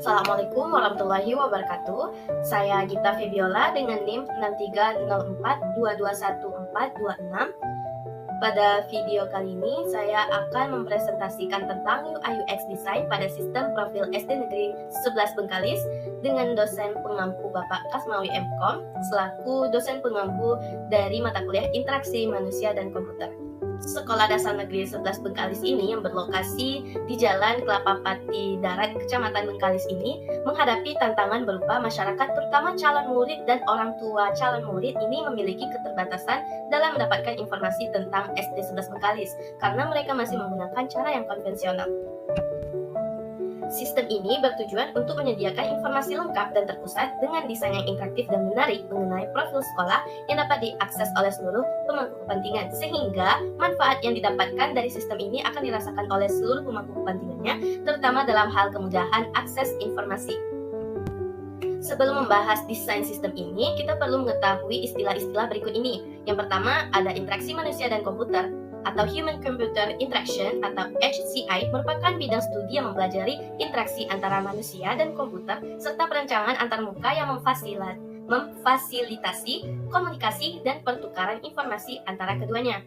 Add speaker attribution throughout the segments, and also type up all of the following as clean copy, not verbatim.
Speaker 1: Assalamualaikum warahmatullahi wabarakatuh. Saya Gita Febiola dengan NIM 63042211426. Pada video kali ini saya akan mempresentasikan tentang UI UX Design pada sistem profil SD Negeri 11 Bengkalis dengan dosen pengampu Bapak Kasmawi M.Com selaku dosen pengampu dari mata kuliah Interaksi Manusia dan Komputer. Sekolah Dasar Negeri 11 Bengkalis ini yang berlokasi di Jalan Kelapa Pati Darat, Kecamatan Bengkalis ini menghadapi tantangan berupa masyarakat terutama calon murid dan orang tua calon murid ini memiliki keterbatasan dalam mendapatkan informasi tentang SD 11 Bengkalis karena mereka masih menggunakan cara yang konvensional. Sistem ini bertujuan untuk menyediakan informasi lengkap dan terpusat dengan desain yang interaktif dan menarik mengenai profil sekolah yang dapat diakses oleh seluruh pemangku kepentingan, sehingga manfaat yang didapatkan dari sistem ini akan dirasakan oleh seluruh pemangku kepentingannya, terutama dalam hal kemudahan akses informasi. Sebelum membahas desain sistem ini, kita perlu mengetahui istilah-istilah berikut ini. Yang pertama, ada interaksi manusia dan komputer, atau Human Computer Interaction atau HCI merupakan bidang studi yang mempelajari interaksi antara manusia dan komputer serta perancangan antarmuka yang memfasilitasi komunikasi dan pertukaran informasi antara keduanya.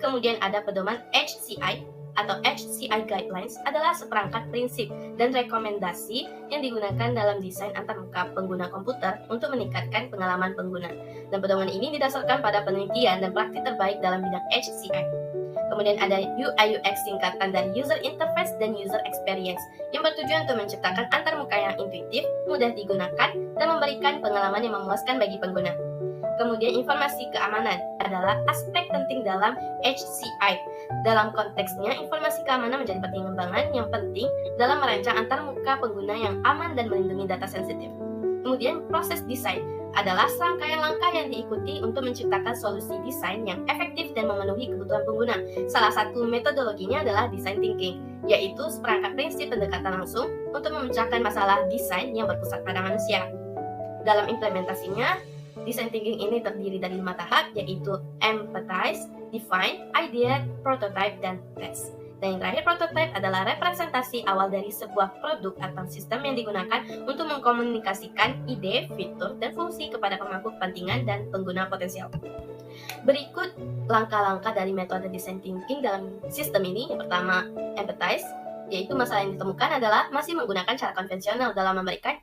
Speaker 1: Kemudian ada pedoman HCI atau HCI Guidelines adalah seperangkat prinsip dan rekomendasi yang digunakan dalam desain antarmuka pengguna komputer untuk meningkatkan pengalaman pengguna. Dan pedoman ini didasarkan pada penelitian dan praktik terbaik dalam bidang HCI. Kemudian ada UI UX singkatan dari User Interface dan User Experience yang bertujuan untuk menciptakan antarmuka yang intuitif, mudah digunakan, dan memberikan pengalaman yang memuaskan bagi pengguna. Kemudian informasi keamanan adalah aspek penting dalam HCI. Dalam konteksnya, informasi keamanan menjadi pertimbangan yang penting dalam merancang antarmuka pengguna yang aman dan melindungi data sensitif. Kemudian proses desain adalah serangkaian langkah yang diikuti untuk menciptakan solusi desain yang efektif dan memenuhi kebutuhan pengguna. Salah satu metodologinya adalah design thinking, yaitu seperangkat prinsip pendekatan langsung untuk memecahkan masalah desain yang berpusat pada manusia. Dalam implementasinya, design thinking ini terdiri dari 5 tahap, yaitu empathize, define, ideate, prototype, dan test. Dan yang terakhir, prototype adalah representasi awal dari sebuah produk atau sistem yang digunakan untuk mengkomunikasikan ide, fitur, dan fungsi kepada pemangku kepentingan dan pengguna potensial. Berikut langkah-langkah dari metode design thinking dalam sistem ini. Yang pertama, empathize, yaitu masalah yang ditemukan adalah masih menggunakan cara konvensional dalam memberikan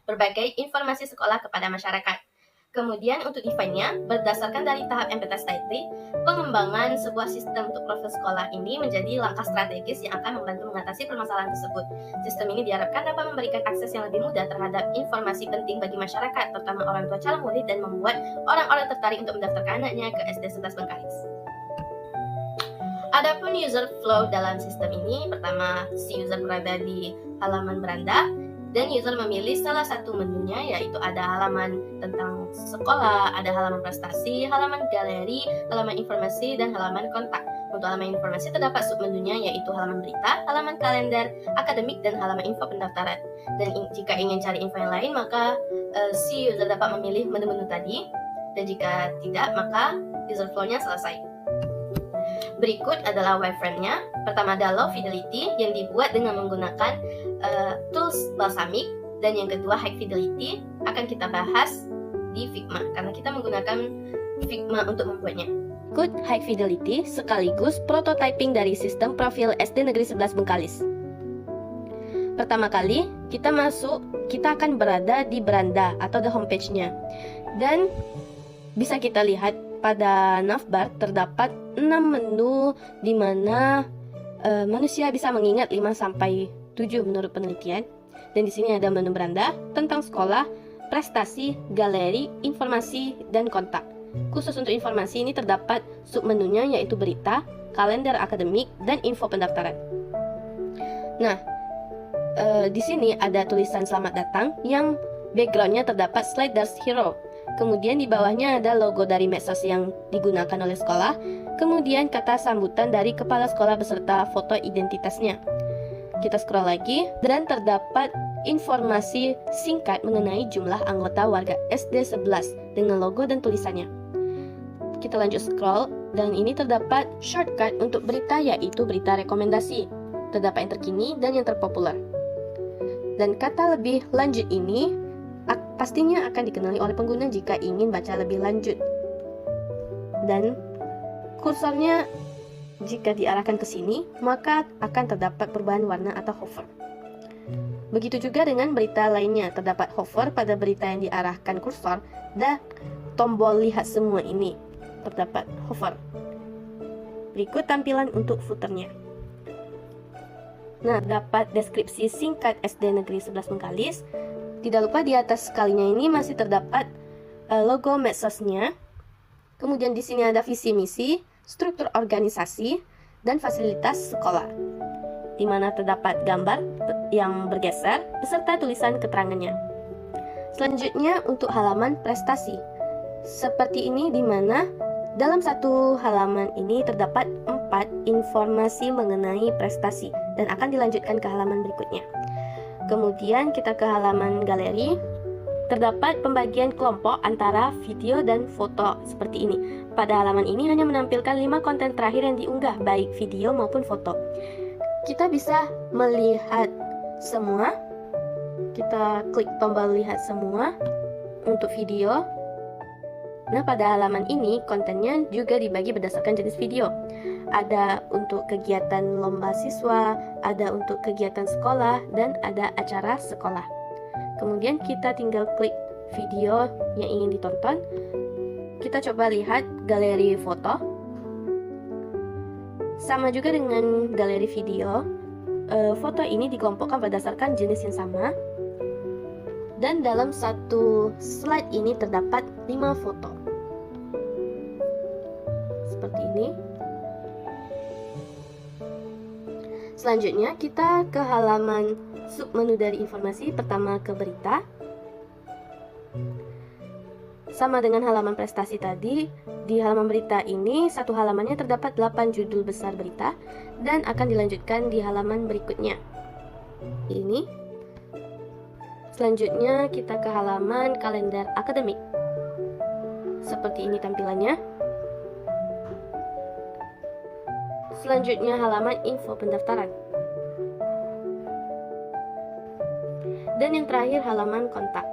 Speaker 1: berbagai informasi sekolah kepada masyarakat. Kemudian untuk define-nya, berdasarkan dari tahap empathize tadi, pengembangan sebuah sistem untuk profil sekolah ini menjadi langkah strategis yang akan membantu mengatasi permasalahan tersebut. Sistem ini diharapkan dapat memberikan akses yang lebih mudah terhadap informasi penting bagi masyarakat, terutama orang tua calon murid, dan membuat orang-orang tertarik untuk mendaftarkan anaknya ke SD 11 Bengkalis. Adapun user flow dalam sistem ini, pertama si user berada di halaman beranda, dan user memilih salah satu menunya, yaitu ada halaman tentang sekolah, ada halaman prestasi, halaman galeri, halaman informasi, dan halaman kontak. Untuk halaman informasi terdapat submenunya, yaitu halaman berita, halaman kalender, akademik, dan halaman info pendaftaran. Dan jika ingin cari info yang lain, maka si user dapat memilih menu-menu tadi, dan jika tidak, maka user flow-nya selesai. Berikut adalah wireframe-nya. Pertama ada low fidelity yang dibuat dengan menggunakan tools Balsamiq, dan yang kedua high fidelity akan kita bahas di Figma karena kita menggunakan Figma untuk membuatnya. Berikut high fidelity sekaligus prototyping dari sistem profil SD Negeri 11 Bengkalis. Pertama kali kita akan berada di beranda atau the homepage-nya, dan bisa kita lihat pada navbar terdapat 6 menu di mana manusia bisa mengingat 5-7 menurut penelitian. Dan di sini ada menu beranda, tentang sekolah, prestasi, galeri, informasi, dan kontak. Khusus untuk informasi ini terdapat submenunya, yaitu berita, kalender akademik, dan info pendaftaran. Nah, di sini ada tulisan selamat datang yang backgroundnya terdapat Sliders Hero. Kemudian di bawahnya ada logo dari medsos yang digunakan oleh sekolah. Kemudian kata sambutan dari kepala sekolah beserta foto identitasnya. Kita scroll lagi dan terdapat informasi singkat mengenai jumlah anggota warga SD 11 dengan logo dan tulisannya. Kita lanjut scroll dan ini terdapat shortcut untuk berita, yaitu berita rekomendasi. Terdapat yang terkini dan yang terpopuler. Dan kata lebih lanjut ini pastinya akan dikenali oleh pengguna jika ingin baca lebih lanjut. Dan kursornya jika diarahkan ke sini, maka akan terdapat perubahan warna atau hover. Begitu juga dengan berita lainnya, terdapat hover pada berita yang diarahkan kursor dan tombol lihat semua ini terdapat hover. Berikut tampilan untuk footernya. Nah, dapat deskripsi singkat SD Negeri 11 Bengkalis. Tidak lupa di atas sekalinya ini masih terdapat logo medsosnya. Kemudian di sini ada visi misi, struktur organisasi, dan fasilitas sekolah, di mana terdapat gambar yang bergeser beserta tulisan keterangannya. Selanjutnya untuk halaman prestasi. Seperti ini, di mana dalam satu halaman ini terdapat 4 informasi mengenai prestasi dan akan dilanjutkan ke halaman berikutnya. Kemudian kita ke halaman galeri. Terdapat pembagian kelompok antara video dan foto seperti ini. Pada halaman ini hanya menampilkan 5 konten terakhir yang diunggah, baik video maupun foto. Kita bisa melihat semua. Kita klik tombol lihat semua untuk video. Nah, pada halaman ini kontennya juga dibagi berdasarkan jenis video. Ada untuk kegiatan lomba siswa, ada untuk kegiatan sekolah, dan ada acara sekolah. Kemudian kita tinggal klik video yang ingin ditonton. Kita coba lihat galeri foto. Sama juga dengan galeri video, foto ini dikelompokkan berdasarkan jenis yang sama. Dan dalam satu slide ini terdapat 5 foto. Seperti ini. Selanjutnya kita ke halaman submenu dari informasi, pertama ke berita. Sama dengan halaman prestasi tadi, di halaman berita ini satu halamannya terdapat 8 judul besar berita dan akan dilanjutkan di halaman berikutnya. Ini. Selanjutnya kita ke halaman kalender akademik. Seperti ini tampilannya. Selanjutnya halaman info pendaftaran. Dan yang terakhir halaman kontak.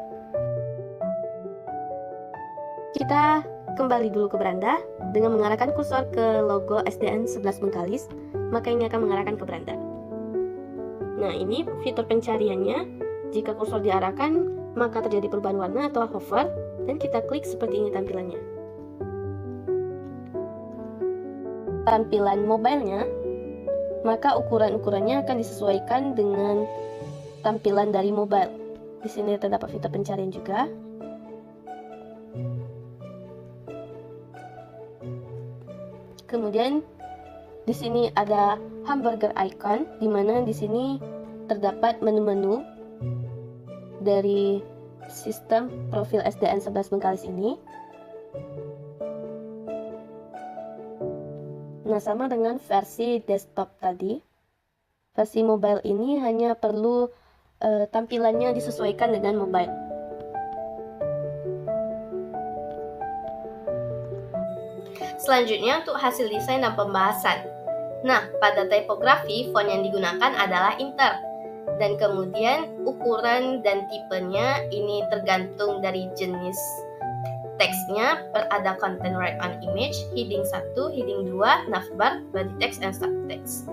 Speaker 1: Kita kembali dulu ke beranda dengan mengarahkan kursor ke logo SDN 11 Bengkalis, maka ini akan mengarahkan ke beranda. Nah, ini fitur pencariannya. Jika kursor diarahkan, maka terjadi perubahan warna atau hover, dan kita klik seperti ini tampilannya. Tampilan mobilenya, maka ukuran-ukurannya akan disesuaikan dengan tampilan dari mobile. Di sini terdapat fitur pencarian juga. Kemudian di sini ada hamburger icon, di mana di sini terdapat menu-menu dari sistem profil SDN 11 Bengkalis ini. Nah, sama dengan versi desktop tadi, versi mobile ini hanya perlu tampilannya disesuaikan dengan mobile.
Speaker 2: Selanjutnya untuk hasil desain dan pembahasan. Nah, pada tipografi, font yang digunakan adalah Inter. Dan kemudian ukuran dan tipenya ini tergantung dari jenis teksnya. Ada content write on image, heading 1, heading 2, navbar, body text, and subtext.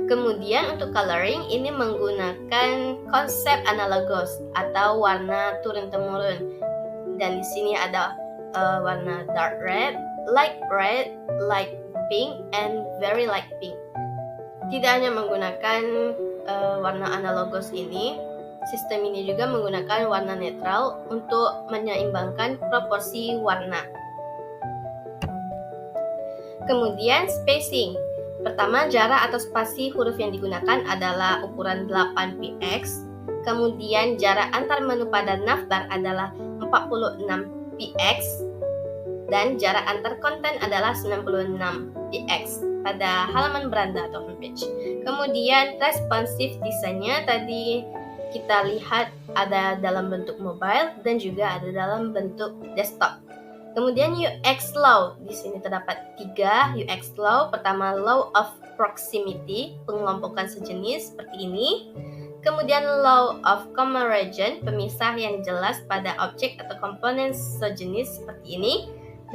Speaker 2: Kemudian untuk coloring ini menggunakan konsep analogos atau warna turun-temurun. Dan di sini ada warna dark red, light pink, and very light pink. Tidak hanya menggunakan warna analogos ini, sistem ini juga menggunakan warna netral untuk menyeimbangkan proporsi warna. Kemudian spacing. Pertama, jarak atau spasi huruf yang digunakan adalah ukuran 8px. Kemudian jarak antar menu pada navbar adalah 46px. Dan jarak antar konten adalah 96px pada halaman beranda atau homepage. Kemudian responsive desainnya tadi kita lihat ada dalam bentuk mobile dan juga ada dalam bentuk desktop. Kemudian UX law, di sini terdapat 3 UX law. Pertama, law of proximity, pengelompokan sejenis seperti ini. Kemudian law of comparison, pemisah yang jelas pada objek atau komponen sejenis seperti ini.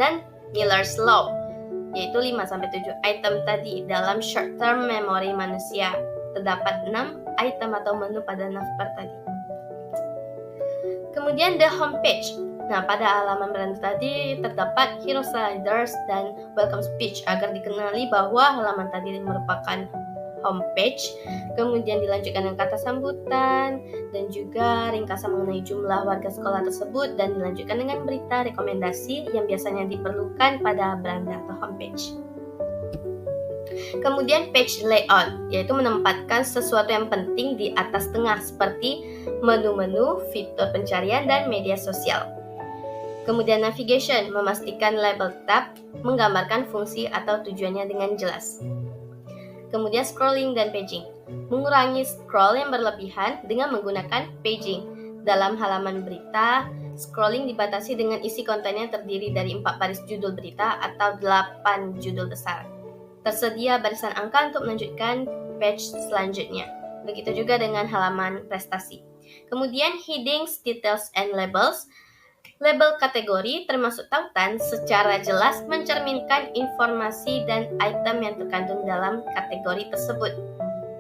Speaker 2: Dan Miller's law, yaitu 5-7 item tadi dalam short term memory manusia. Terdapat 6 item atau menu pada navbar tadi. Kemudian the homepage. Nah, pada halaman beranda tadi terdapat hero sliders dan welcome speech agar dikenali bahwa halaman tadi merupakan homepage. Kemudian dilanjutkan dengan kata sambutan dan juga ringkasan mengenai jumlah warga sekolah tersebut, dan dilanjutkan dengan berita rekomendasi yang biasanya diperlukan pada beranda atau homepage. Kemudian page layout, yaitu menempatkan sesuatu yang penting di atas tengah seperti menu-menu, fitur pencarian, dan media sosial. Kemudian navigation, memastikan label tab menggambarkan fungsi atau tujuannya dengan jelas. Kemudian scrolling dan paging, mengurangi scroll yang berlebihan dengan menggunakan paging. Dalam halaman berita, scrolling dibatasi dengan isi konten yang terdiri dari 4 baris judul berita atau 8 judul besar. Tersedia barisan angka untuk melanjutkan page selanjutnya. Begitu juga dengan halaman prestasi. Kemudian headings, details, and labels. Label kategori termasuk tautan secara jelas mencerminkan informasi dan item yang terkandung dalam kategori tersebut.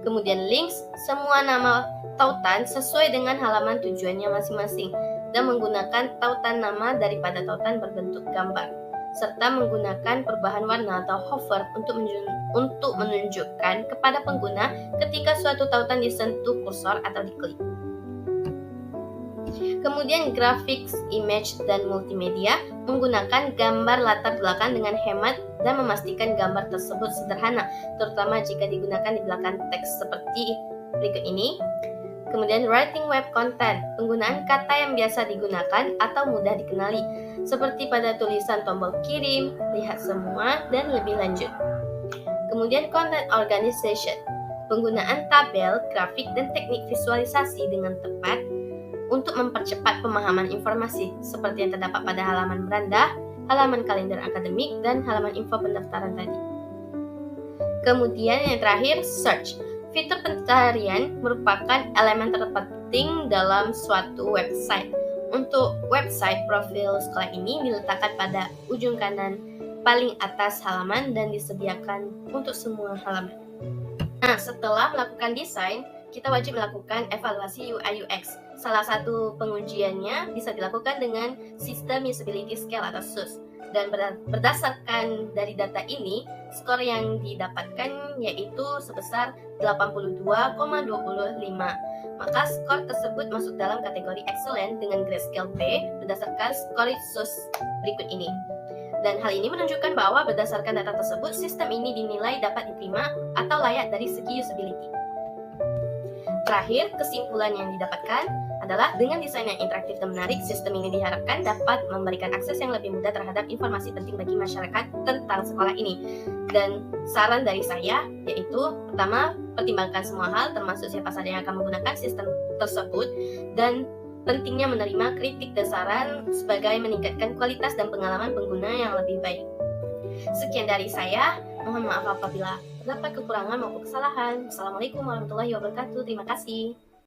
Speaker 2: Kemudian links, semua nama tautan sesuai dengan halaman tujuannya masing-masing dan menggunakan tautan nama daripada tautan berbentuk gambar, serta menggunakan perubahan warna atau hover untuk menunjukkan kepada pengguna ketika suatu tautan disentuh kursor atau diklik. Kemudian graphics, image, dan multimedia, menggunakan gambar latar belakang dengan hemat dan memastikan gambar tersebut sederhana, terutama jika digunakan di belakang teks seperti berikut ini. Kemudian writing web content, penggunaan kata yang biasa digunakan atau mudah dikenali, seperti pada tulisan tombol kirim, lihat semua, dan lebih lanjut. Kemudian content organization, penggunaan tabel, grafik, dan teknik visualisasi dengan tepat untuk mempercepat pemahaman informasi, seperti yang terdapat pada halaman beranda, halaman kalender akademik, dan halaman info pendaftaran tadi. Kemudian yang terakhir, search. Fitur pencarian merupakan elemen terpenting dalam suatu website. Untuk website, profil sekolah ini diletakkan pada ujung kanan paling atas halaman dan disediakan untuk semua halaman. Nah, setelah melakukan desain, kita wajib melakukan evaluasi UI UX. Salah satu pengujiannya bisa dilakukan dengan sistem usability scale atau SUS. Dan berdasarkan dari data ini, skor yang didapatkan yaitu sebesar 82,25. Maka skor tersebut masuk dalam kategori excellent dengan grade scale B berdasarkan skor SUS berikut ini. Dan hal ini menunjukkan bahwa berdasarkan data tersebut, sistem ini dinilai dapat diterima atau layak dari segi usability. Terakhir, kesimpulan yang didapatkan adalah dengan desain yang interaktif dan menarik, sistem ini diharapkan dapat memberikan akses yang lebih mudah terhadap informasi penting bagi masyarakat tentang sekolah ini. Dan saran dari saya yaitu, pertama, pertimbangkan semua hal termasuk siapa saja yang akan menggunakan sistem tersebut, dan pentingnya menerima kritik dan saran sebagai meningkatkan kualitas dan pengalaman pengguna yang lebih baik. Sekian dari saya, mohon maaf apabila terdapat kekurangan maupun kesalahan. Assalamualaikum warahmatullahi wabarakatuh. Terima kasih.